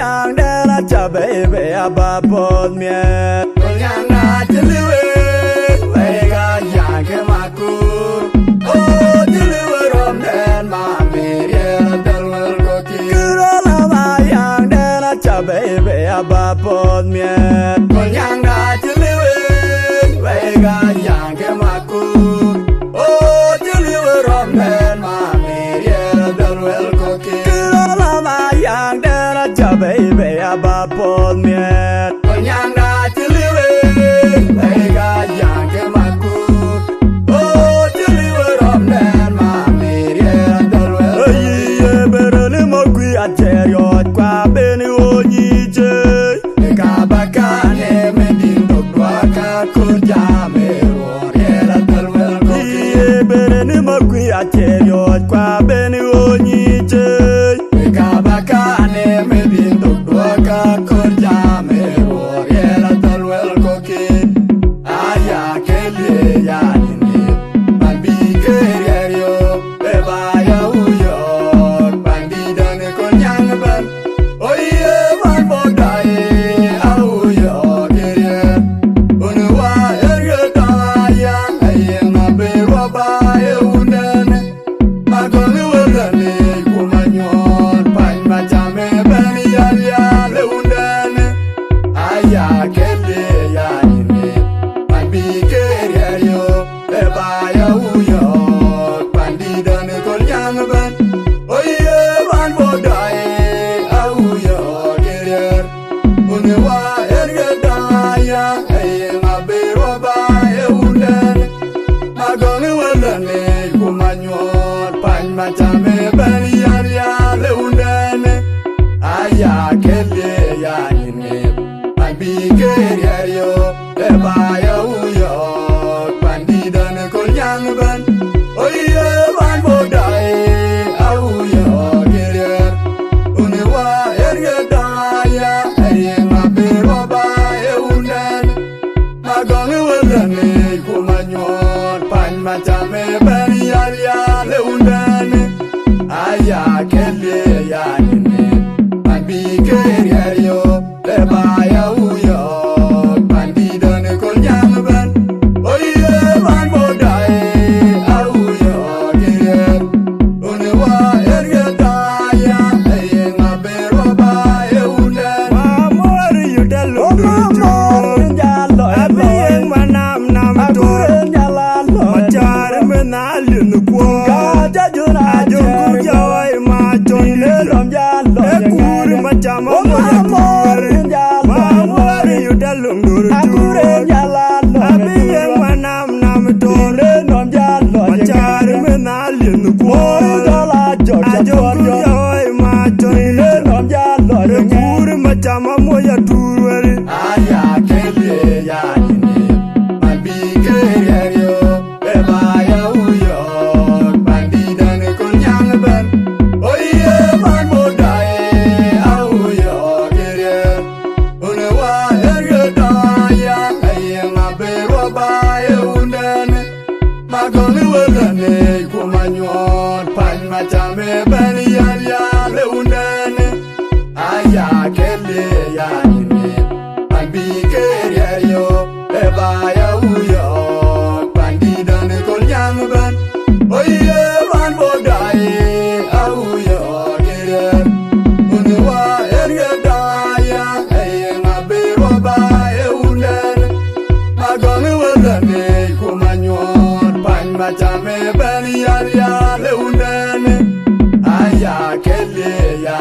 yang dela cha baby abapod miet yang na chiliwe wega yang ke maku oh chiliwe rom den ma meriel dalwel koki kurola ma yang dela cha baby abapod miet yang na chiliwe wega yang ke maku oh chiliwe rom den ma meriel dalwel koki kurola ma yang dela cha baby abapod miet yang na chiliwe wega yang ke maku oh chiliwe rom den ma meriel dalwel koki berele mo kwi aterio kwa beni onije ka bakane medin dokwa ka kurja mero riel dalwel koki berele mo kwi aterio kwa beni onije ka bakane medin dokwa ka kurja mero riel dalwel koki aya kele ya ni babi kerio beba ya uyo bandi dan ko nyang ban oye ban bodai au yo kere unwa erga ya aye mabe roba e unen magoni wala kumanyon pan machame ban ya le unen aya kele ya ni babi kerio beba ya uyo bandi dan ko nyang ban oye ban bodai au yo kere unwa erga ya aye mabe roba e unen magoni wala kumanyon pan machame ban ya le unen aya kele ya ni babi kerio beba ya uyo bandi dan ko nyang ban oye ban bodai au yo kere unwa erga ya aye mabe roba e unen magoni wala kumanyon pan machame ban ya le unen aya kele ya ni babi kerio beba ya uyo bandi dan ko nyang ban oye ban bodai au yo kere unwa erga ya aye mabe roba e unen amor yu dalo jalo abi en manam nam to jalo machar menalun ko ga juna jogur jawai ma chonle rom jalo kur machama amor jalo amor yu dalo jalo abi en manam nam to rom jalo machar menalun ko jogur jawai ma chonle rom jalo kur machama moya turwel aya kele ya ni babi kerio beba ya uyo bandi dan ko nyang ban oye ban bodai au yo kere unwa erga ya aye mabe roba e unen magoni wala kumanyon pan machame ban ya le unen aya kele ya ni babi kerio beba ya uyo bandi dan ko nyang ban oye ban bodai au yo kere unwa erga ya aye mabe roba e unen magoni wala kumanyon pan machame ban ya le unen aya kele ya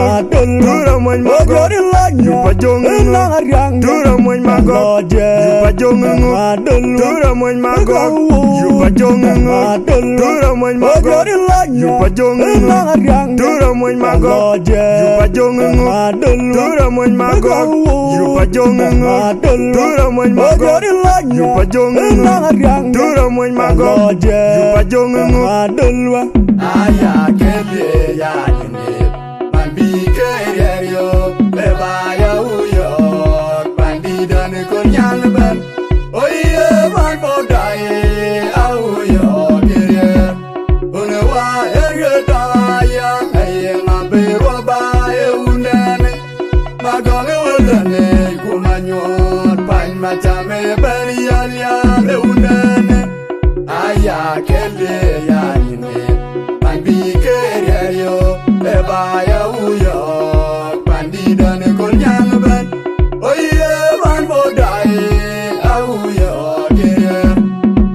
Tura moy mago Yupa jongungu Tura moy mago Yupa jongungu Tura moy mago Yupa jongungu Tura moy mago Yupa jongungu Tura moy mago Yupa jongungu Tura moy mago Yupa jongungu Tura moy mago Yupa jongungu Tura moy mago Yupa jongungu Aya kele ya nyine Mambi kerio Leba ya uyo Bandi dan kunyang ban Oye ban bodai Auyo kere Unewa ergetaya Aye ngabirwa bae undane Magone wadane Kumanyot Pan macame berian ya le undane Aya kele ya nyine Mambi kerio Leba ya uyo Bandi dan kunyang ban Oye ban bodai Auyo kere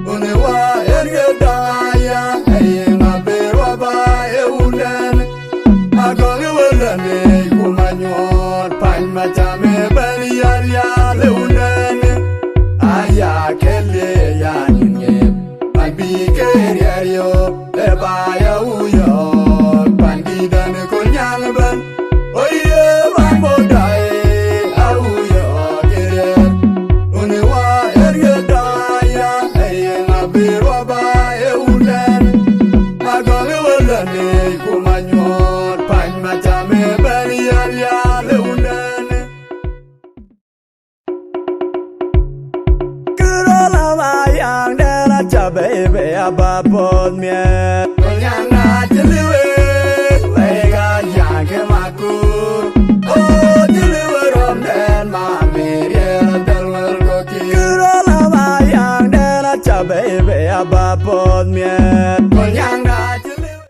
Unewa ergetaya Aye ngabirwa bae undane Magone wadane Kumanyot Pan macame berian ya le undane Aya kele ya nyine Mambi kerio Leba ya uyo Bandi dan kunyang ban Oye ban bodai Auyo kere Unewa ergetaya Aye ngabirwa bae undane Magone wadane Kumanyot Pan macame berian ya le undane Kerana mayang dela cabai be abab